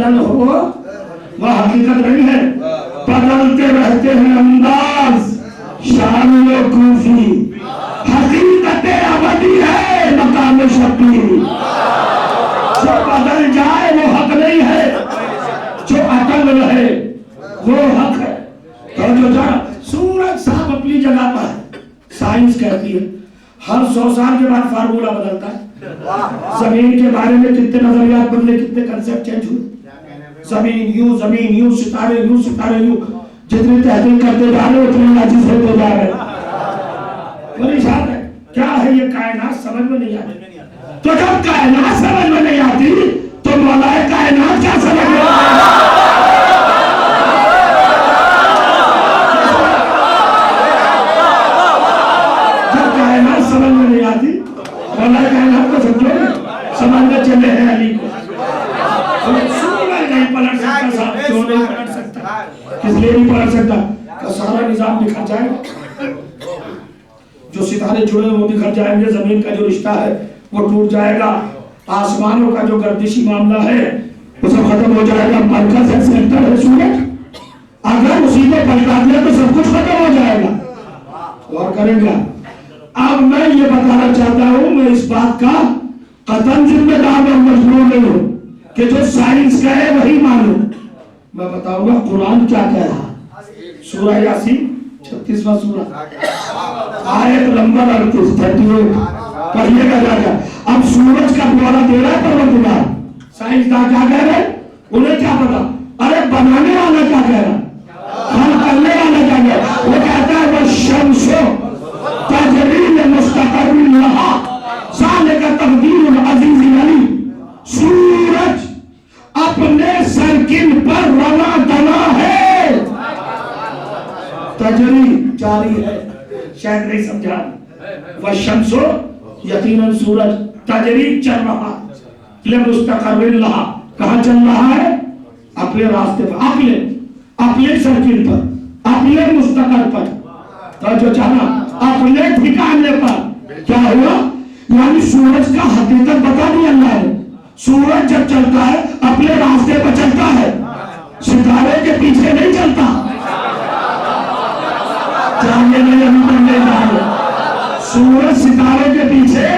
बदल हो वह हकीकत नहीं है। बदलते रहते हैं अंदाज शान वकूफी, हकीकत अबदी है मकाम शबी। जो बदल जाए वो हक नहीं है, जो अटल रहे वो हक है। तो जो जाना सूरज साहब अपनी जगह पर है। साइंस कहती है हर 100 साल के बाद फार्मूला बदलता है। जमीन के बारे में कितने नजरियात बदले, कितने कंसेप्ट चेंज हुए। जमीन यूं, सितारे यूं, जितनी तहकीक करते जा रहे उतने नाजिज होते जा रहे। परेशान है क्या है ये कायनात, समझ में नहीं आती। तो जब कायनात समझ में नहीं आती तो मौलाए कायनात क्या समझ में जब कायनात समझ में नहीं आती मौलाए कायनात को समझो, समझने चले हैं अली को। सूरज नहीं पलट सकता साहब, क्यों नहीं पलट सकता, इसलिए नहीं पलट सकता का सारा निजाम बिखर जाएगा। जो सितारे जुड़े वो बिखर जाएंगे, जमीन का जो रिश्ता है वो टूट जाएगा, आसमानों का जो गर्दिशी मामला है वो सब खत्म हो जाएगा। मरकज है, सेंटर है सूरज, अगर उसी को पलटा दिया तो सब कुछ खत्म हो जाएगा। और करेंगे। अब मैं ये बताना चाहता हूं, मैं इस बात का कतन जिम्मेदार और मजबूर नहीं हूं कि जो साइंस कहे वही मानो। मैं बताऊंगा कुरान क्या कह रहा। सूरह यासीन 36वां सूरा आयत नंबर 38 पढ़िएगा जाकर। अब सूरज का द्वारा दे रहा है परवरदिगार, साइंसदान क्या कह रहे हैं उन्हें क्या पता। अरे बनाने वाला क्या कह रहा, हल करने वाला क्या कह रहा। वो कहता है वह शम्सो तजरी मुस्तक़र्रिन लहा ज़ालिका तक़दीरुल अज़ीज़िल अलीम। सूरज अपने सर्किल पर रवा दवा है, तजरी जारी है, शायद नहीं समझा। वह शम्सो यकीनन सूरज तजरी चल रहा मुस्तक़र्रिन लहा, कहां चल रहा है, अपने रास्ते पर, अपने सर्किल पर, अपने मुस्तक़र पर। तो जो चाहा अपने ठिकाने पर क्या हुआ, यानी सूरज का हकीकत बता दी अल्लाह ने। सूरज जब चलता है अपने रास्ते पर चलता है, सितारे के पीछे नहीं चलता। सूरज सितारे के पीछे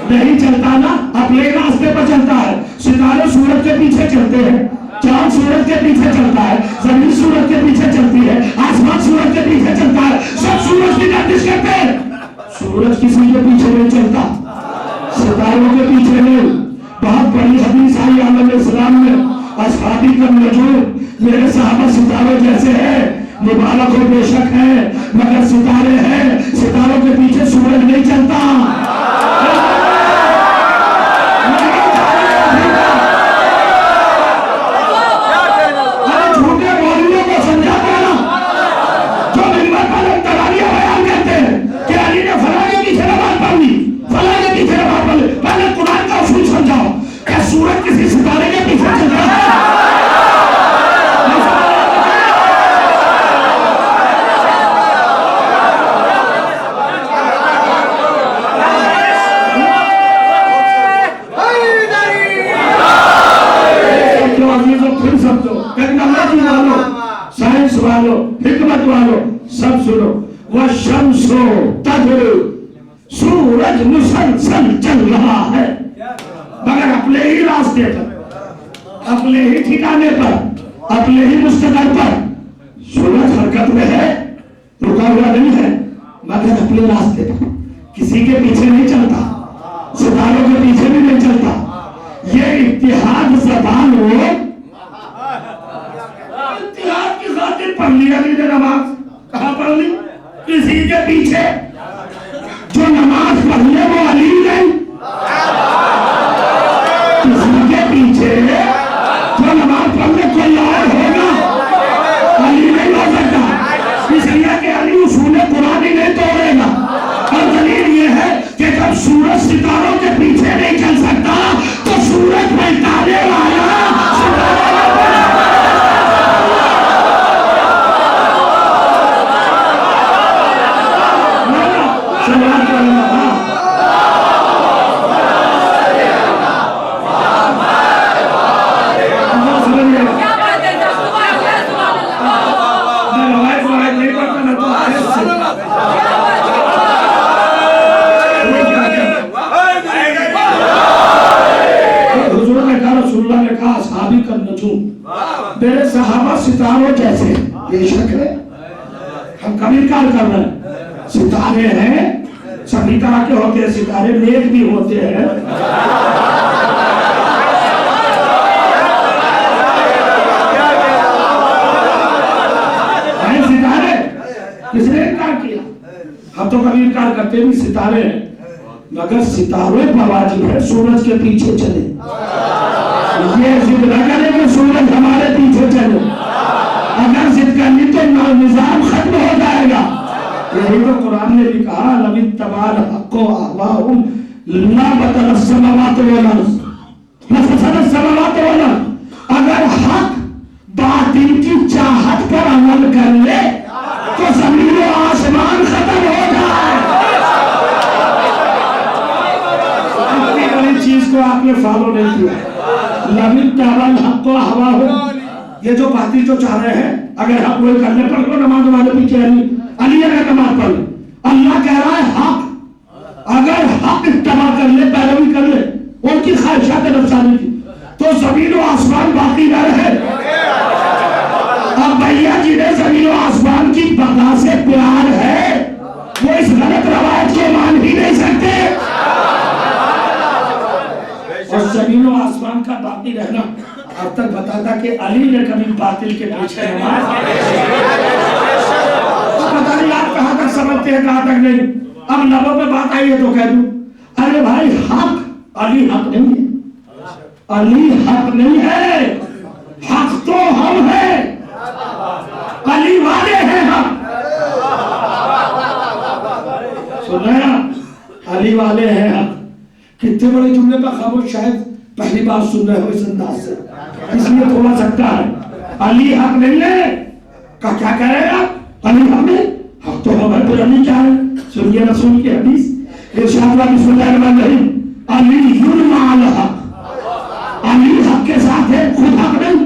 नहीं चलता ना, अपने रास्ते पर चलता है। सितारे सूरज के पीछे चलते हैं, चांद सूरज के पीछे चलता है, जमीन सूरज के पीछे चलती है, आसमान सूरज के पीछे चलता है, सब सूरज की गर्दिश करते हैं। सूरज किसी के पीछे नहीं चलता, सितारों के पीछे नहीं। बहुत बड़ी हदीस आई आलम इस्लाम में, असहाबी का नजूम मेरे सहाबा सितारों जैसे है, मुबारक हो बेशक है, मगर सितारे हैं, सितारों के पीछे सूरज नहीं चलता। सूरज किसी सितारे के पीछे चल रहा है। फिर समझो, टेक्नोलॉजी वालों, साइंस वालों, हिकमत वालों, सब सुनो। वह शम्सो तजरी, सूरज मुसलसल चल रहा है मगर अपने ही रास्ते पर, अपने ही ठिकाने पर, अपने ही मुस्तक़र पर। सूरज हरकत में है, रुका हुआ नहीं है, मगर अपने रास्ते पर, किसी के पीछे नहीं चलता, सितारों के पीछे भी नहीं चलता। ये इत्तिहाद ज़बान हो, इत्तिहाद की खातिर पढ़ लिया नहीं नमाज, कहाँ पढ़ ली, किसी के पीछे। जो नमाज पढ़ ले वो अली नहीं, किसी के पीछे जो नमाज पढ़ने कोई और होगा, अली नहीं हो सकता। इसलिए कि अली उसूल कुरान ही नहीं तोड़ेगा। और दलील ये है कि जब सूरज सितारों के पीछे नहीं चल सकता तो सूरज पलटाने वाला बेशक है, हम कब इनकार कर रहे हैं? सितारे हैं, सभी तरह के होते हैं सितारे, नेक भी होते हैं। सितारे किसने इनकार किया? हम तो कभी इनकार करते नहीं, सितारे हैं, मगर सितारों पर वाजिब है सूरज के पीछे चले। ये जिद न करें कि सूरज हमारे पीछे चले, अगर जिद करनी तो निजाम खत्म हो जाएगा। यही तो कुरान ने भी कहा, लबित तबाल हक्को अहवाहुम ला बतल समावात वल अर्ज़ लफसदत समावात वल अर्ज़। अगर हक बातिल की चाहत पर अमल कर ले तो जमीन और आसमान खत्म हो जाए। इतनी बड़ी चीज को आपने फॉलो नहीं किया। लबित तबाल हक्को अहवाहुम, ये जो बातिल जो चाह रहे हैं, अगर हक वही करने पर को नमाज वाले पीछे अली अगर नमाज पढ़ ले, अल्लाह कह रहा है हक अगर हक इत्तबा कर ले, पैरवी कर ले उनकी ख्वाहिशात नफ्सानी की, तो जमीन और आसमान बाकी न रहे। अब भैया जिन्हें जमीन और आसमान की बका से प्यार है वो इस गलत रवायत को मान ही नहीं सकते। और जमीन और आसमान का बाकी रहना अब तक बताता कि अली ने कभी बातिल के पीछे नमाज, पता नहीं आप कहां तक समझते हैं कहां तक नहीं। अब लबों पे बात आई है तो कह दूं, अरे भाई हक अली हक नहीं है, अली हक नहीं है, हक तो हम हैं, अली वाले हैं हम। सुन रहे हैं, अली वाले हैं हम। कितने बड़े जुमले पर खामोश, शायद पहली बार सुन रहे हो इस अंदाज से, इसलिए थोड़ा सकता है। अली हक नहीं है का क्या कह रहे हैं आप? अली हक है, हक तो हम है, अली क्या है? सुनिए रसूल की हदीस, इरशाद हुआ बिस्मिल्लाहिर्रहमानिर्रहीम, अली युल हक, अली हक के साथ है, खुद हक नहीं।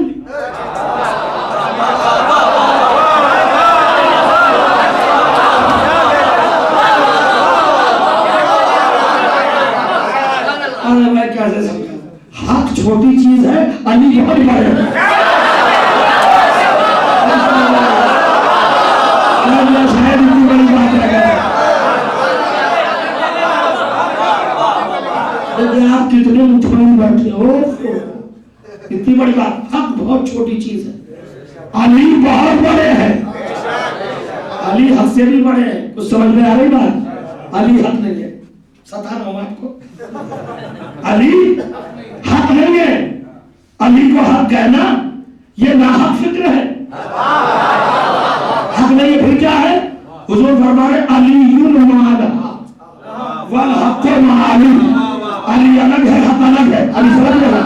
अरे मैं कैसे समझा, हक छोटी चीज है, अली बहुत बड़ा है। शायद इतनी बड़ी बात है, आप कितने मुतमईन बैठे हो, इतनी बड़ी बात। हक बहुत छोटी चीज है, अली बहुत बड़े हैं, अली हक से भी बड़े हैं। कुछ समझ में आ रही बात? अली हक नहीं है, सता रहा हूं आपको, अली हक नहीं है। अली को हक कहना ये नाहक फिक्र है, हक नहीं है। फिर क्या है? हुजूर फरमा रहे अलीयुल माला वल हक माली, अली अलग है, हक अलग है। अली समझ रहे हैं?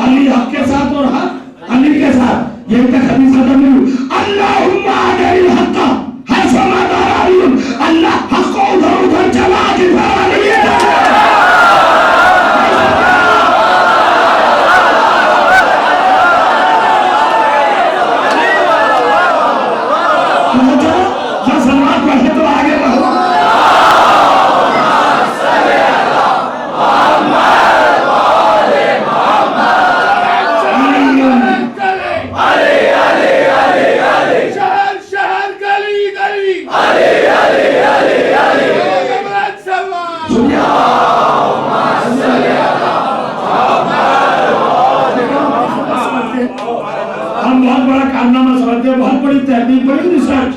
अली हक के साथ और हक अली के साथ। यही तक हदीस खत्म नहीं हुई। अल्लाहुम्मा अलिल हक हसमा दारायुन, अल्लाह हक को उधर उधर चला के फरमा लिए। बहुत बड़ी तहकीक, बड़ी रिसर्च,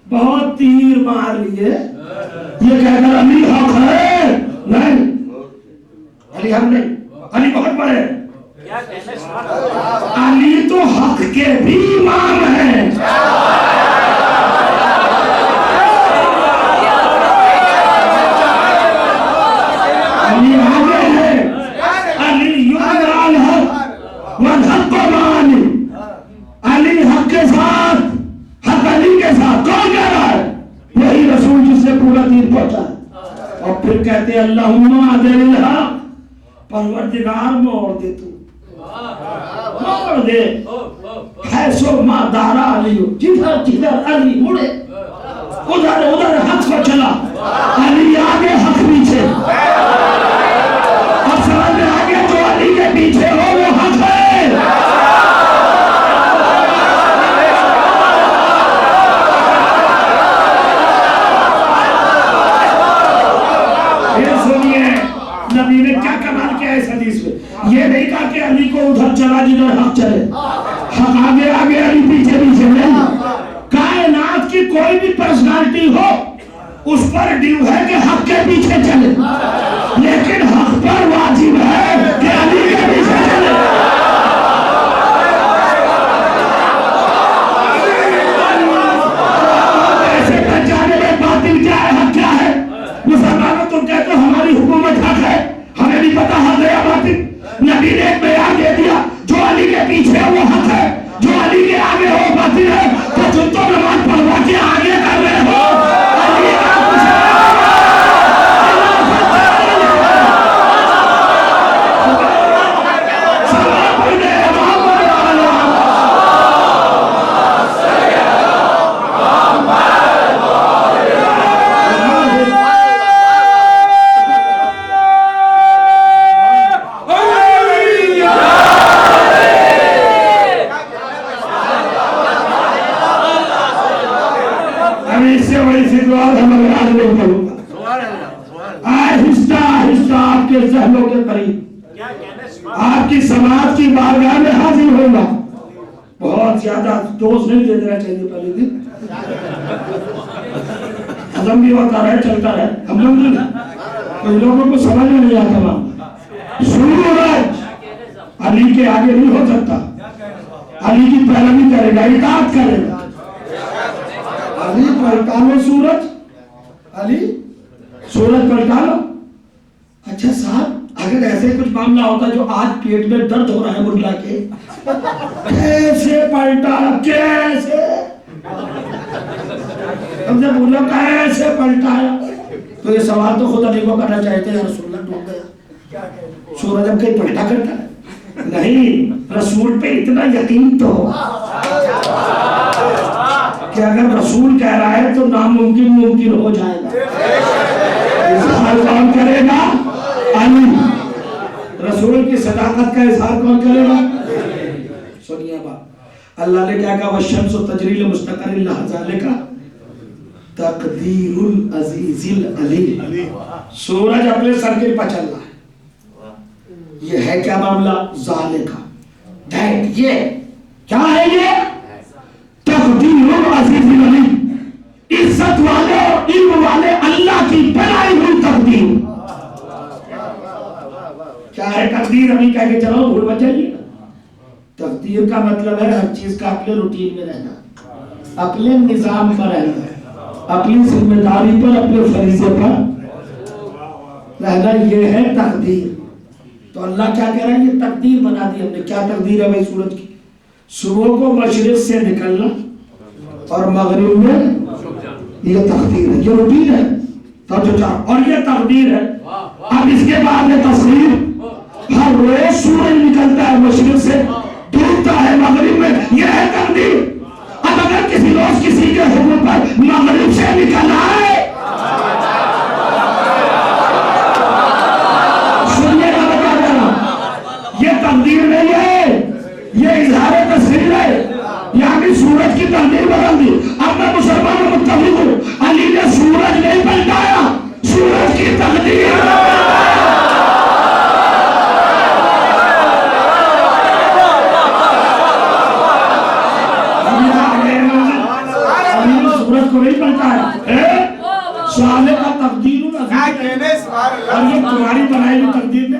बहुत तीर मार लिए ये कहकर अली हक है। नहीं, अली हक नहीं, अली बहुत बड़े। अली तो हक के भी इमाम है। अली आगे है, अली युल हक वल हक मानी, अली हक के साथ, हक अली के साथ। कौन कह रहा है? यही रसूल जिसने पूरा दीन पहुंचा। और फिर कहते हैं अल्लाहुम्मा अदिल हक, परवरदिगार मोड़ दे, तू मोड़ दे, हैसो मा दारा अली, जिधर जिधर अली मुड़े उधर उधर हक को चला। अली आगे हक पीछे, और समझ में आगे जो अली के पीछे हो वो हक है। नबी ने क्या कमाल किया इस हदीस में। ये नहीं कहा कि अली को उधर चला जिधर हक चले, हक आगे आगे अली पीछे पीछे नहीं। कायनात की कोई भी पर्सनालिटी हो उस पर ड्यू है कि हक के पीछे चले, लेकिन हक पर वाजिब है कि अली के पीछे चले। ऐसे पहचाने में बातिल क्या है हक क्या है। मुसलमानों तुम कहते हो हमारी हुकूमत हक है, हमें नहीं पता हक है या बातिल। नबी ने एक बयान दे दिया, जो अली के पीछे है वो हक है, जो अली के आगे हो बातिल है। तो तुम तो नमाज पढ़वा के आगे कर रहे हो, अली का कुछ आहिस्ता आहिस्ता आपके ज़हनों के करीब आपकी समाज की बारगाह में हाजिर होगा। बहुत ज्यादा डोज नहीं दे देना चाहिए पहले दिन, खत्म भी होता रहे चलता रहे। हम लोग नहीं, तो लोगों को समझ में नहीं आता। सूरज अली के आगे नहीं हो सकता, अली की पैरवी करेगा, इताअत करेगा। अली पलटा लो सूरज, अली सूरज पलटा लो। अच्छा साहब, अगर ऐसे कुछ मामला होता जो आज पेट में दर्द हो रहा है मुर्गा के, कैसे पलटा, कैसे हमने बोला कैसे पलटाया, तो ये सवाल तो खुद अली को करना चाहते हैं। रसूलुल्लाह डूब गया, सूरज अब कहीं पलटा करता है नहीं, रसूल पे इतना यकीन तो कि अगर रसूल कह रहा है तो नामुमकिन मुमकिन हो जाएगा। इजहार कौन करेगा? अली। रसूल की सदाकत का इजहार कौन करेगा? सुनिए बात, अल्लाह ने क्या कहा, वशम्सु तजरी लिमुस्तक़र्रिन लहा ज़ालिका तक़दीरुल अज़ीज़िल अलीम। सूरज अपने सर्किल पर चल रहा है, ये है क्या मामला? ज़ालिका, दैट, ये क्या है? ये तक़दीरुल अज़ीज़िल अलीम, इज्जत वाले और इल्म वाले अल्लाह की बनाई हुई तकदीर। क्या है तकदीर? अभी कह के चलो, भूल मत जाइए। तकदीर का मतलब है हर चीज का अपने रूटीन में रहना, अपने निजाम पर रहना, अपनी जिम्मेदारी पर, अपने फरीजे पर रहना, ये है तकदीर। तो अल्लाह क्या कह रहा है? ये तकदीर बना दी हमने। क्या तकदीर है भाई? सूरज की सुबह को मशरिक से निकलना और मगरिब में, ये तकदीर है, ये रूटीन है। और ये तकदीर है। अब इसके बाद में तस्वीर, हर रोज सूरज निकलता है मशरिक से, डूबता है मगरिब में, यह है तकदीर। अब अगर किसी रोज किसी के हुक्म पर मगरिब से निकल आए, सुनिए ना, बता देना, ये तकदीर नहीं है, ये इजहार तस्वीर है। यानी सूरज की तकदीर बदल दी। अब मैं मुसलमान में मुत्तफिक हूं, अली ने सूरज नहीं पलटाया, सूरज की तकदीर। सूरज को नहीं पलटाया, साले का तकदीर। और ये तुम्हारी बनाई हुई तकदीर ने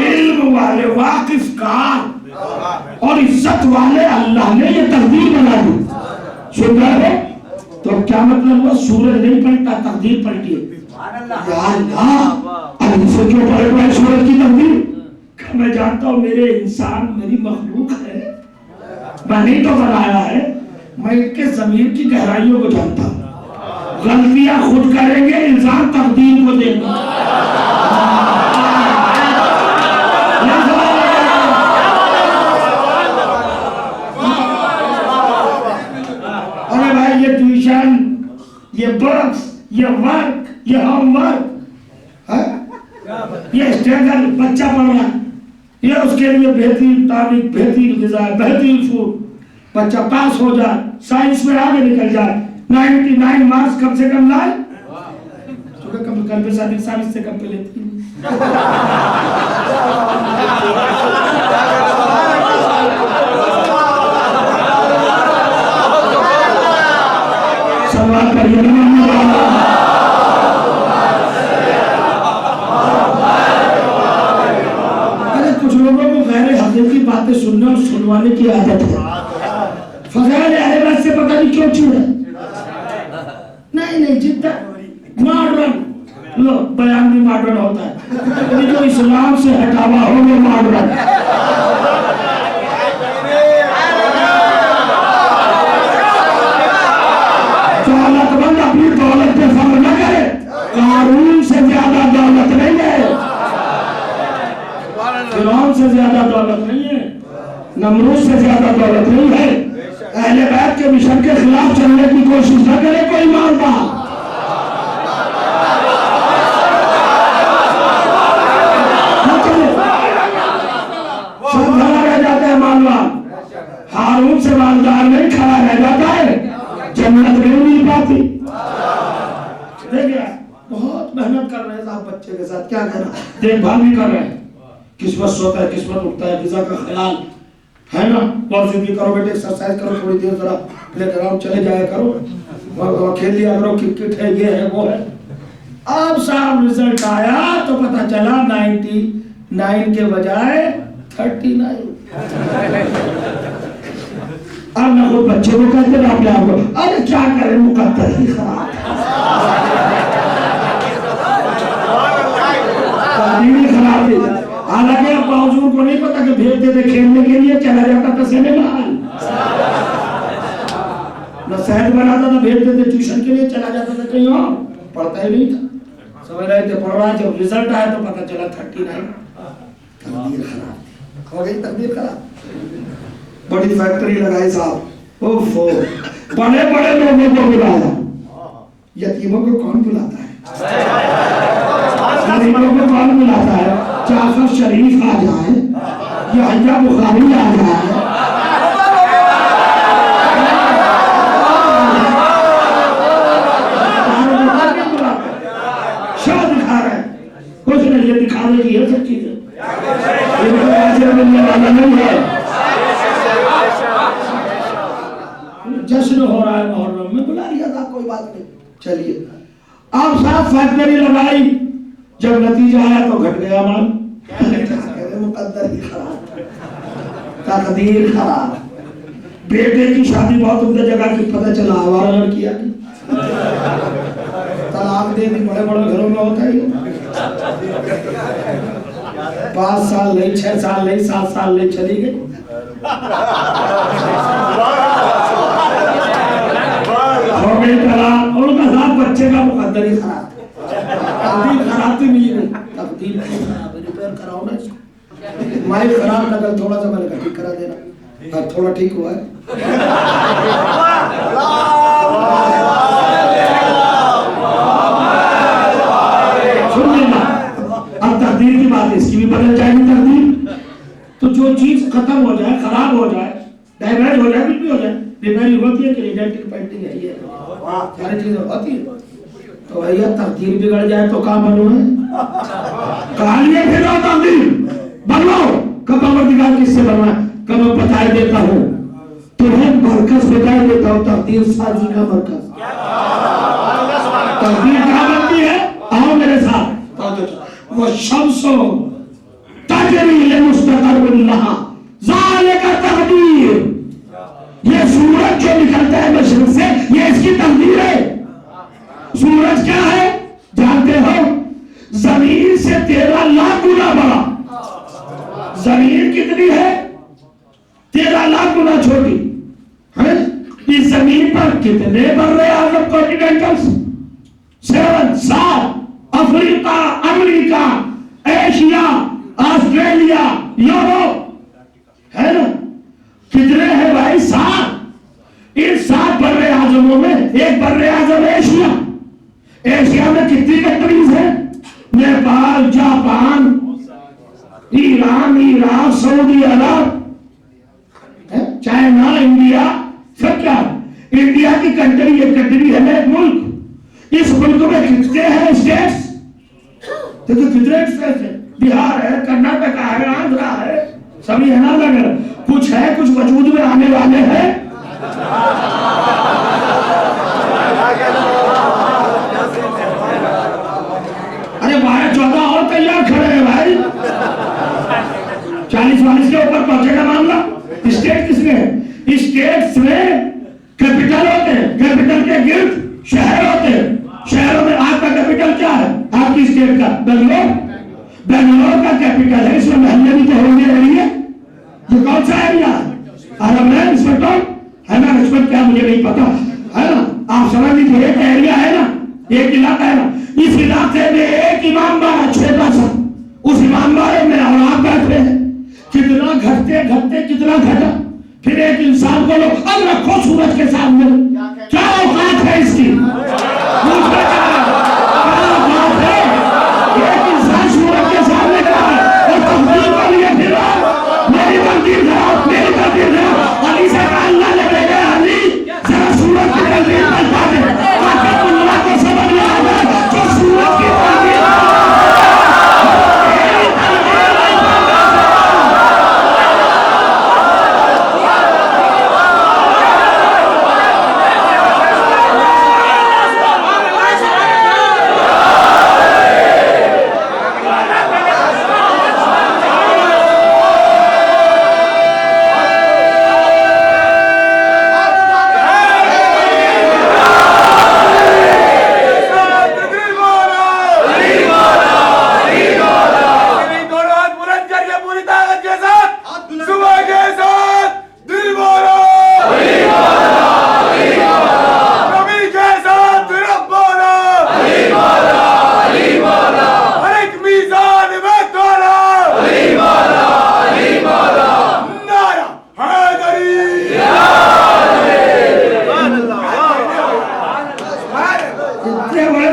इल्म वाले, वाकिफकार और इज्जत वाले अल्लाह ने ये तकदीर बना दी। सुन रहे हो? तो क्या मतलब हुआ? सूरज नहीं पलटा, तकदीर पलटी है। से क्यों पलट रहा है सूरज की तकदीर? मैं जानता हूँ मेरे इंसान मेरी मखलूक है, मैंने तो बनाया है, मैं इनके ज़मीर की गहराइयों को जानता हूँ। गलतियां खुद करेंगे, इंसान तकदीर को देगा। अरे भाई, ये ट्यूशन, ये बुक्स, ये वर्क, ये होमवर्क, ये स्ट्रगल, बच्चा पढ़ रहा है, ये उसके लिए बेहतरीन तारीख, बेहतरीन ग़िज़ा, बेहतरीन फूड, बच्चा पास हो जाए, साइंस में आगे निकल जाए, 99 मार्क्स कम से कम लाए। तो कम से कम पे लेती सवाल करिए ना। अरे कुछ लोगों को गैर हकीकी की बातें सुनने और सुनवाने की आदत है। फजाइल अहले बैत से पता नहीं क्यों छू है। नहीं जितना मॉडर्न लो बयान भी मॉडर्न होता है, जो इस्लाम से हटावा हो वो मॉडर्न। दौलतमंद अपनी दौलत पे फर्क न करे, कारून से ज्यादा दौलत नहीं है, फिरौन से ज्यादा दौलत नहीं है, नमरूद से ज्यादा दौलत नहीं है। अहले बैत के मिशन के खिलाफ चलने की कोशिश न करे कोई मानता। सब खड़ा रह जाता है मालवान, हारून से मालदार नहीं खड़ा रह जाता है, जन्नत नहीं मिल पाती। देखिए बहुत मेहनत कर रहे हैं साहब बच्चे के साथ, क्या करना, देखभाल भी कर रहे हैं, किस्मत सोता है, किस्मत उठता है, गिज़ा का ख्याल है ना, मौजूदगी करो बेटे, एक्सरसाइज करो, थोड़ी देर जरा प्लेग्राउंड चले जाया करो, और खेल लिया करो, क्रिकेट है, ये है वो है। अब साहब रिजल्ट आया तो पता चला 99 के बजाय 39। अब ना कोई बच्चे को कहते ना अपने आप को, अरे क्या करें मुकद्दर ही खराब, खराब है। हालांकि अब बावजूद को नहीं पता कि भेज देते खेलने के लिए, चला जाता था सेनेगाल, न शहर बनाता था, भेज देते ट्यूशन के लिए, चला जाता था कहीं और, पढ़ता ही नहीं था, समझ रहे थे पढ़ रहा है। जब रिजल्ट आया तो पता चला 39। तकदीर खराब हो गई, तकदीर खराब। बड़ी फैक्ट्री लगाई साहब, ओफो, बड़े बड़े लोगों को बुलाया, यतीमों को कौन बुलाता है, गरीबों को कौन बुलाता है। जाफर शरीफ आ जाए, यहया बुखारी आ जाए, शो दिखा रहे, कुछ नहीं, ये दिखाने की है सब चीजें, मिलने वाला नहीं है। जश्न हो रहा है मुहर्रम में, बुला लिया था, कोई बात नहीं, चलिए। अब साहब फैक्ट्री लगाई, जब नतीजा आया तो घट गया माल, मुकद्दर ही खराब, तकदीर खराब। बेटे की शादी बहुत उम्दा जगह की, पता चला आवारा लड़की आ गई, तलाक दे दी, बड़े बड़े घरों में होता ही। 5 साल नहीं, 6 साल नहीं, 7 साल नहीं, चली गई। हो गई तलाक, और उनका साथ बच्चे का मुकद्दर ही खराब, तकदीर खराब थी, मिली नहीं, तकदीर खराब, रिपेयर कराओ ना इसको, माइक खराब था कल, थोड़ा सा मैंने कहा ठीक करा देना, अब थोड़ा ठीक हुआ है। सुन लेना, अब तकदीर की बात है, इसकी भी बदल जाएगी तकदीर। तो जो चीज खत्म हो जाए, खराब हो जाए, डैमेज हो जाए, कुछ भी हो जाए, रिपेयरिंग होती है कि इलेक्ट्रिक पेंटिंग है, ये सारी चीजें होती है। तो भैया तकदीर बिगड़ जाए तो काम बनो है, कहानियां फिर तकदीर बनो, कब अमरदिगार किससे बनवाए, कब मैं बताई देता हूँ तुम्हें, मरकज बताई देता हूँ, तकदीर साजी का मरकज। तकदीर कहाँ बनती है, आओ मेरे साथ, वो शम्सो तजरी लिमुस्तक़र्रिन लहा, ज़ालिका तकदीर। ये सूरज जो निकलता है मशरिक़ से, ये इसकी तकदीर है। सूरज क्या है जानते हो, जमीन से 13 लाख गुना बड़ा। जमीन कितनी है, 13 लाख गुना छोटी है। इस जमीन पर कितने बर्रे आज़म कॉन्टिनेंटल्स, 7 Africa, America, Asia, Australia, Europe है ना, कितने हैं भाई, 7। इन 7 बर्रे आज़मों में एक बर्रे आज़म एशिया। एशिया में कितनी कंट्रीज है, Nepal, Japan, Iran, Iraq, Saudi Arabia, China, India, सब क्या, इंडिया की कंट्री, एक कंट्री है, एक मुल्क। इस मुल्क में कितने हैं स्टेट्स, देखो कितने स्टेट है, बिहार है, कर्नाटक है, आंध्रा है, सभी है ना अलग। कुछ है, कुछ वजूद में आने वाले हैं। अरे 12-14 और तैयार खड़े हैं भाई। 40-40 के ऊपर पहुंचेगा मामला। स्टेट किसमें है? स्टेट्स में कैपिटल होते हैं, कैपिटल के गिर्द शहर होते हैं। शहरों में आपका कैपिटल क्या है? आपकी स्टेट का बेंगलोर। बेंगलोर का कैपिटल है, इसमें महल्ले भी तो होंगे एरिया। ये कौन सा एरिया है? इंस्पेक्टर है ना, रिस्पेक्ट क्या मुझे नहीं पता है ना। आप समझ लीजिए एक एरिया है ना, एक इलाका है ना। इस इलाके में एक इमाम बाड़ा छोटा सा, उस इमाम बाड़े में और आप बैठे हैं। कितना घटते घटते कितना घटा, फिर एक इंसान को लोग अब रखो सूरज के सामने, क्या औकात है इसकी? एक इंसान सूरज के सामने का है और तकदीर को लिए फिर मेरी तकदीर खराब, मेरी तकदीर खराब। अली से अल्लाह ने भेजा, अली जरा सूरज की तकदीर बता दे ताकि दुनिया को समझ में आ जाए जो सूरज की तकदीर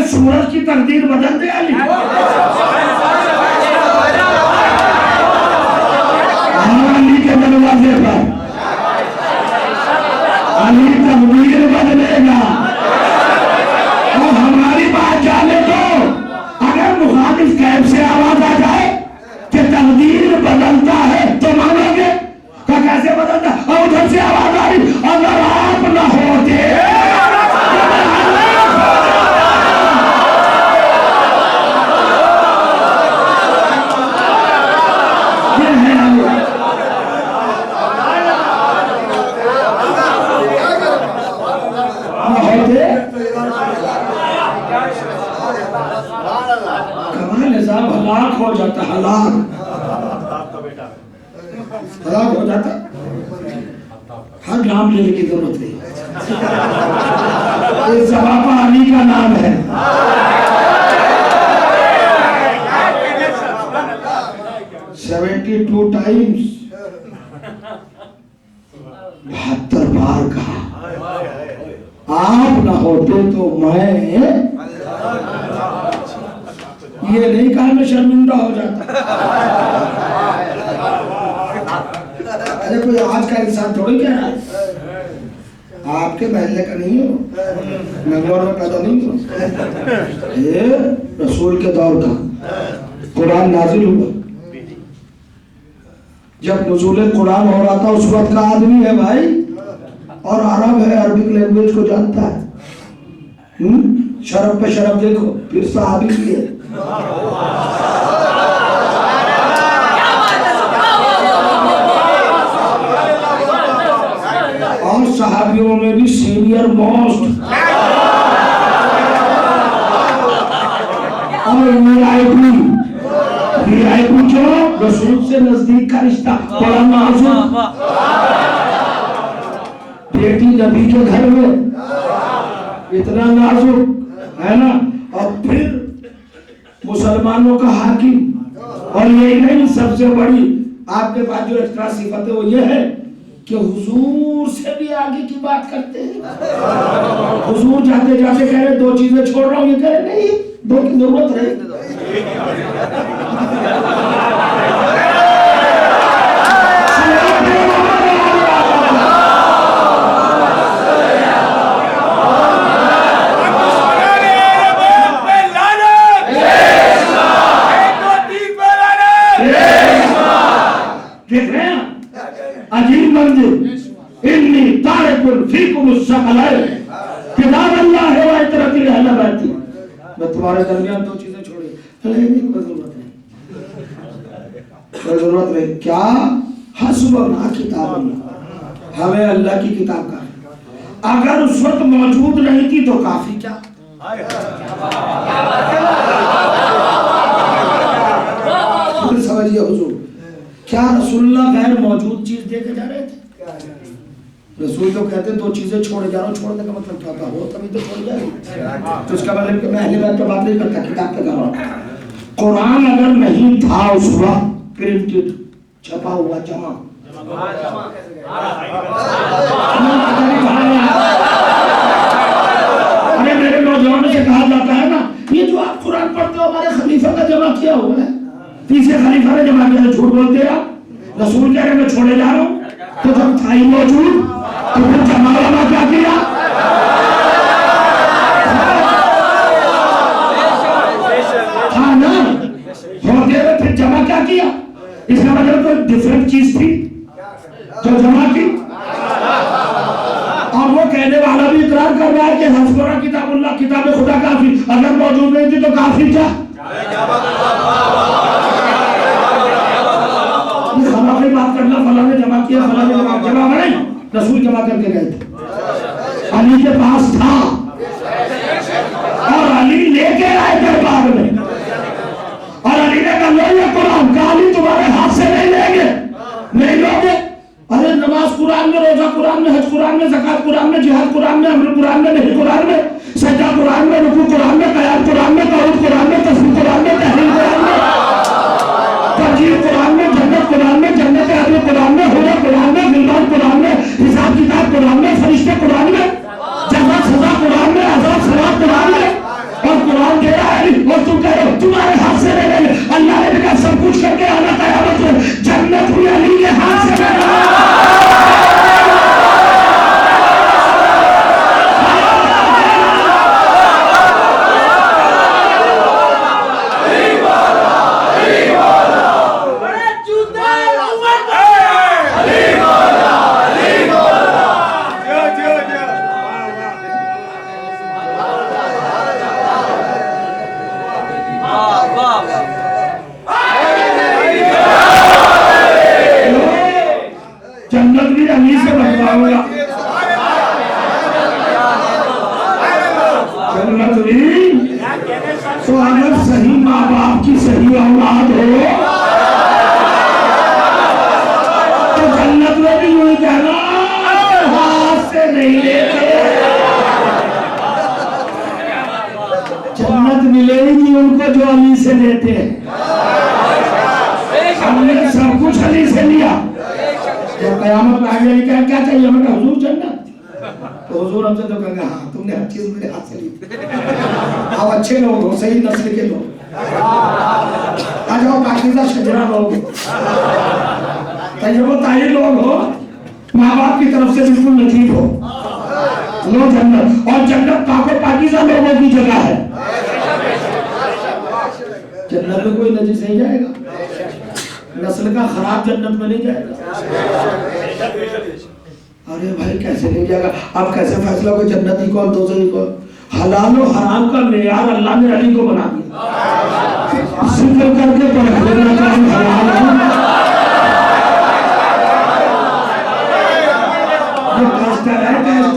सूरज की तकदीर बदल दे अली। अली के दरवाजे पर अली तकदीर बदलेगा। और हमारी बात जाने तो अगर मुखालिफ कैब से आवाज आ जाए कि तकदीर बदलता है तो मानोगे? का कैसे बदलता? और उधर से आवाज आई अगर आप न होते हलाक हो जाता, हलाक हो जाता। हर नाम लेने की जरूरत नहीं, इस सबाबा अली का नाम है। 72 टाइम्स 72 बार कहा आप ना होते तो मैं, ये नहीं कहा मैं शर्मिंदा हो जाता। अरे कोई आज का इंसान थोड़ी कह रहा है, आपके महल्ले का नहीं हो, बेंगलोर में पैदा नहीं हो। ये रसूल के दौर का कुरान नाजिल हुआ, जब नुज़ूल कुरान हो रहा था उस वक्त का आदमी है भाई, और अरब है, अरबिक लैंग्वेज को जानता है। शरफ पे शरफ देखो, फिर सहाबी भी है। और सहाबियों में भी सीनियर मोस्ट और वीआईपी जो रसूल से नजदीक का रिश्ता, बड़ा नाजुक। बेटी नबी के घर में इतना नाजुक है ना, और फिर मुसलमानों का हाकिम। और यही नहीं, सबसे बड़ी आपके पास जो एक्स्ट्रा सिफत है वो ये है कि हुजूर से भी आगे की बात करते हैं। हुजूर जाते जाते कह रहे 2 चीजें छोड़ रहा हूँ, ये कह रहे नहीं 2 की जरूरत है। देख रहे हैं अजीब मंजिल इन्नी तारिकुल फीकुम सकलैन किताब अल्लाह है व इतरती अहल बैती। मैं तुम्हारे दरमियान दो चीजें छोड़ी, कोई जरूरत नहीं। क्या? हस्बुना किताबुल्लाह, हमें अल्लाह की किताब का। अगर उस वक्त मौजूद नहीं थी तो काफी क्या? समझिए हुजूर, क्या रसूलुल्लाह गैर मौजूद चीज देके जा रहे थे? रसूल तो कहते दो चीजें छोड़ जा रहा हूँ। छोड़ने का मतलब क्या था? वो तभी तो छोड़ जाएगी। तो इसका मतलब कि मैं अहले बैत पे बात नहीं करता, किताब पे कर रहा हूँ। कुरान अगर नहीं था उस वक्त, प्रिंटेड छपा हुआ जमा, अरे मेरे नौजवानों से कहा जाता है ना, ये जो आप कुरान पढ़ते हो हमारे खलीफा का जमा किया हुआ है, तीसरे खलीफा ने जमा किया। झूठ बोलते हैं आप। रसूल कह रहे मैं छोड़े जा रहा हूँ, तो जब था ही मौजूद तो फिर जमा क्या किया? हाँ ना, होते हुए फिर जमा क्या किया? इसका मतलब कोई डिफरेंट चीज थी जो जमा की। और वो कहने वाला भी इकरार कर रहा है कि हस्बुना किताबुल्लाह, किताब खुदा काफी। अगर मौजूद नहीं थी तो काफी क्या? बात करना, फला ने जमा किया, फला ने जमा नहीं, रसूल जमा करके गए थे। अली के पास था और अली लेके आए दरबार में, और अली ने कहा लो ये कुरान। का अली तुम्हारे हाथ से नहीं लेंगे, नहीं लोगे। अरे नमाज कुरान में, रोजा कुरान में, हज कुरान में, ज़कात कुरान में, जिहाद कुरान में, अमर कुरान में, नहीं कुरान में, सजदा कुरान में, रुकू कुरान में, क़याम कुरान में, तौहीद कुरान में, तस्बीह कुरान में, तहलील कुरान में, तंजील कुरान में, जन्नत कुरान में, जन्नत अदन कुरान में, हुरा कुरान में, गिलमान कुरान में, हिसाब किताब कुरान में, फरिश्ते कुरान में, जज़ा सजा कुरान में, अज़ाब सवाब कुरान में। और कुरान दे रहा है और तुम कह रहे हो तुम्हारे हाथ से ले लेंगे। अल्लाह ने कहा सब कुछ करके आना क़यामत में, जन्नत हुई अली के हाथ से। जन्नत भी अली से बनवाऊंगा, जन्नत भी। तो अगर सही माँ बाप की सही औलाद हो तो जन्नत में भी यूं कहना हाथ से नहीं लेते। जन्नत मिलेगी उनको जो अली से लेते हैं। हमने सब कुछ अली से लिया। तो कयामत में आगे क्या क्या चाहिए? हमें हुजूर जन्नत। तो हुजूर हमसे तो कहेंगे हाँ तुमने हर चीज मेरे हाथ से ली। आप अच्छे लोग हो, सही नस्ल के लोग, आ जाओ पाकीज़ा शजरा लोग, तैयबो ताहिर लोग हो, माँ बाप की तरफ से बिल्कुल नजीब हो, लो जन्नत। और जन्नत पाको पाकीज़ा लोगों की जगह है। जन्नत में कोई नजीस नहीं जाएगा, नस्ल का खराब जन्नत में नहीं जाएगा। अरे भाई कैसे नहीं जाएगा? अब कैसे फैसला हो जन्नती कौन दोज़खी कौन? हलाल और हराम का मेयार अल्लाह ने अली को बना दिया। जिक्र करके परखना काम हलाल है, ये कष्ट है, कष्ट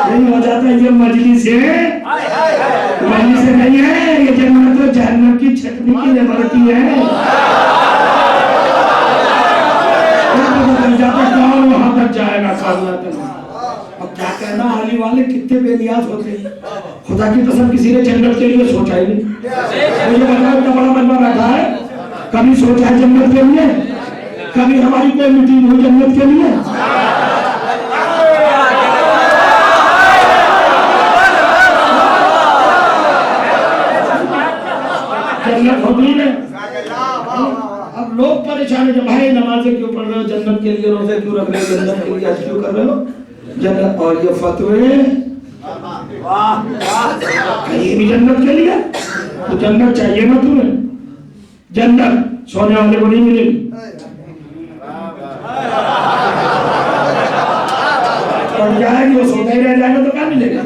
नहीं हो जाता। ये मजलिस है, मजलिस नहीं है, ये जन्नत तो जहन्नम की छटनी की निबरती है। वहां तक जाएगा सामना। अब क्या कहना, आने वाले कितने बेनियाज होते हैं। खुदा की कसम किसी ने जन्नत के लिए सोचा ही नहीं। मुझे बताओ इतना बड़ा बंदा बैठा है, कभी सोचा है जन्नत के लिए? कभी हमारी कोई मीटिंग हुई जन्नत के लिए? जन्नत होती है। अब लोग परेशान है, भाई नमाजें क्यों पढ़ रहे हो, जन्नत के लिए रोजे क्यों रख रहे हो, जन्नत के लिए क्यों कर रहे हो जन्नत। और ये फतवे ये भी जन्नत के लिए। तो जन्नत चाहिए ना तुम्हें? जन्नत सोने वाले को नहीं मिलेगी। पड़ जाएगी वो सोता ही रह जाएगा तो क्या मिलेगा?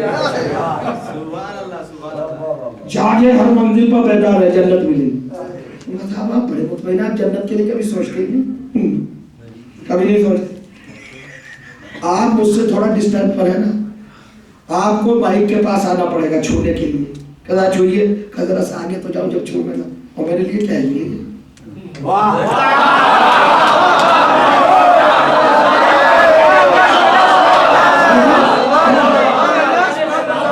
जागे हर मंजिल पर बेदार है, जन्नत मिलेगी। मतलब आप बड़े मुतमईन, आप जन्नत के लिए कभी सोचते नहीं? कभी नहीं सोचते। आप मुझसे थोड़ा डिस्टेंस पर है ना, आपको बाइक के पास आना पड़ेगा छूने के लिए। कदा छूइए, कदा से आगे तो जाओ जब छूने ना, और मेरे लिए क्या है?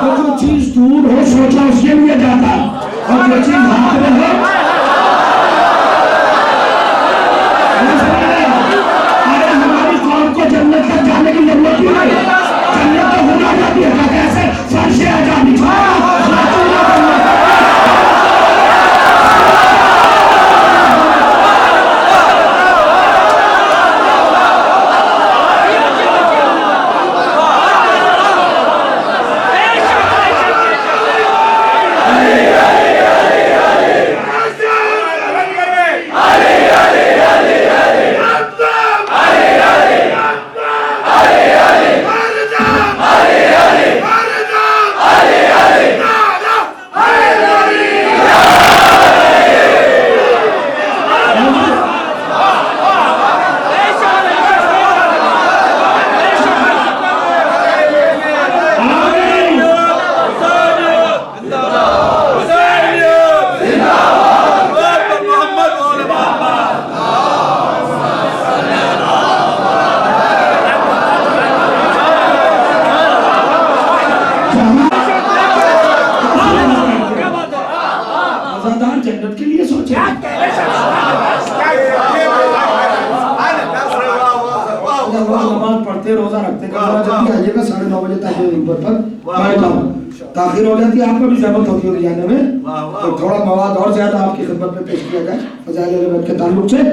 जो चीज दूर हो सोचा उसके लिए जाता, और जो चीज हाथ में हो, अरे हमारी कौम को जन्नत तक जाने की जरूरत नहीं है। जन्नत तो होना जाती है, कैसे फर्श आजादी जन्नत के लिए सोचे। नमाज पढ़ते रोजा रखते जल्दी आइएगा 9:30 बजे तक ऊपर पर ताखिर हो जाती है, आपको भी जहमत होती होगी जाने में, तो थोड़ा मवाद और ज्यादा आपकी खिदमत में पेश किया जाए फज़ाइल के ताल्लुक से।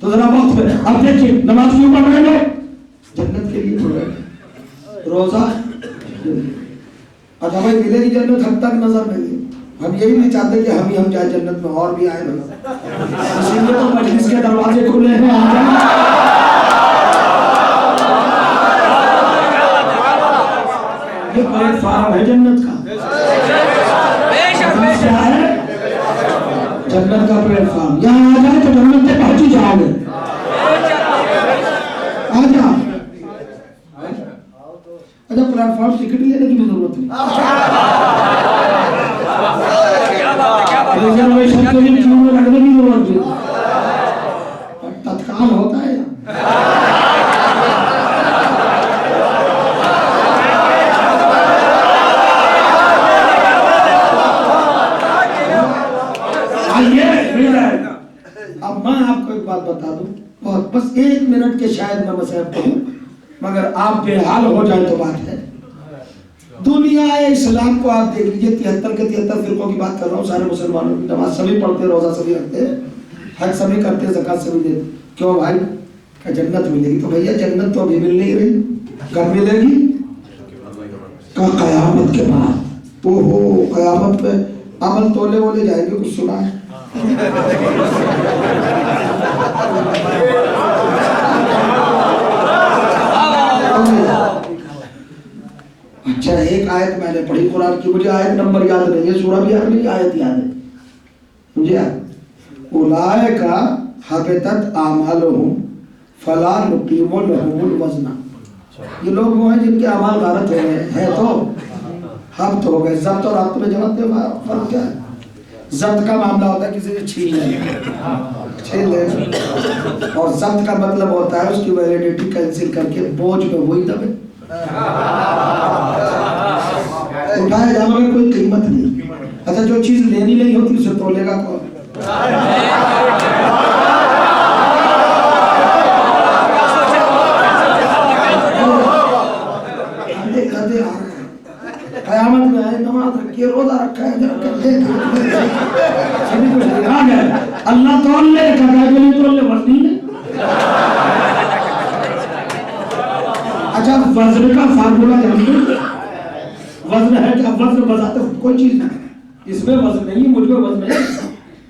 तो जरा वक्त में अब देखिए नमाज क्यों पढ़ रहे हैं? जन्नत के लिए पढ़ रहे हैं। रोजा अच्छा भाई मिलेगी जन्नत, हम तक नजर नहीं है। हम यही नहीं चाहते कि हम जाए जन्नत में, और भी आए ना, इसीलिए तो मजलिस के दरवाजे खुले हैं, आ जाए। ये प्लेटफार्म है जन्नत का, क्या है? जन्नत का प्लेटफार्म। यहाँ आ जाए तो जन्नत से पहुंच ही जाओगे। आ जाओ। अच्छा प्लेटफार्म टिकट लेने की भी जरूरत नहीं, रिजर्वेशन के लिए क्यू में लगने की जरूरत नहीं, तत्काल होता है। अब मैं आपको एक बात बता दूं, बहुत बस 1 मिनट के शायद मैं मसहब कहूं, मगर आप बेहाल हो जाए तो बात है। दुनिया इस्लाम को आप देख लीजिए, 73 के 73 फिरकों की बात कर रहा हूँ। सारे मुसलमानों की नमाज सभी पढ़ते, रोजा सभी रखते, हज सभी करते, ज़कात सभी देते। क्यों भाई? क्या जन्नत मिलेगी? तो भैया जन्नत तो अभी मिल नहीं रही, कब मिलेगी? कयामत के बाद। ओहो, कयामत पे अमल तोले वोले जाएंगे, कुछ सुना है? अच्छा एक आयत मैंने पढ़ी कुरान की, मुझे आयत नंबर याद नहीं है, सूरा भी याद नहीं, आयत याद है मुझे। उलाइका हबतत आमालुहुम फला नुकीमु लहुमुल वज़ना। ये लोग वो हैं जिनके अमाल गारत हो गए हैं, तो हब्त हो गए। जब्त और हब्त में जवाब फर्क क्या है? जब्त का मामला होता है किसी से छीन ले, और जब्त का मतलब होता है उसकी वैलिडिटी कैंसिल करके बोझ में वही दबे, उठाए जाने में कोई कीमत नहीं। अच्छा जो चीज लेनी नहीं होती उसे तोलेगा कौन? कयामत में आए, नमाज रखी है, रोजा रखा है, सभी कुछ आ गया। अल्लाह तोल ले, कभी तोल ले, वजन है। अच्छा वजन का फार्मूला जानते? वजन है क्या? वजन बताते कोई चीज नहीं, इसमें वजन नहीं, मुझ में वजन नहीं।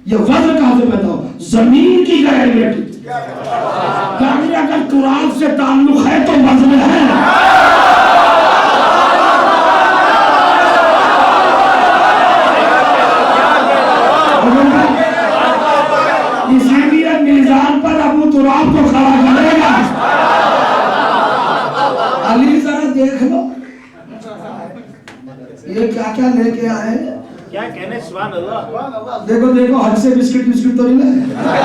ये वजन कहां से पैदा हो? जमीन की गारंटी। यानी अगर तुराब से ताल्लुक है तो वजन है। इसीलिए मीज़ान पर अबू तुराब को खड़ा करेगा। अली जरा देख लो ये क्या क्या लेके आए, क्या कहने, सुभान अल्लाह। देखो देखो हद से बिस्किट बिस्किट तो नहीं लाए।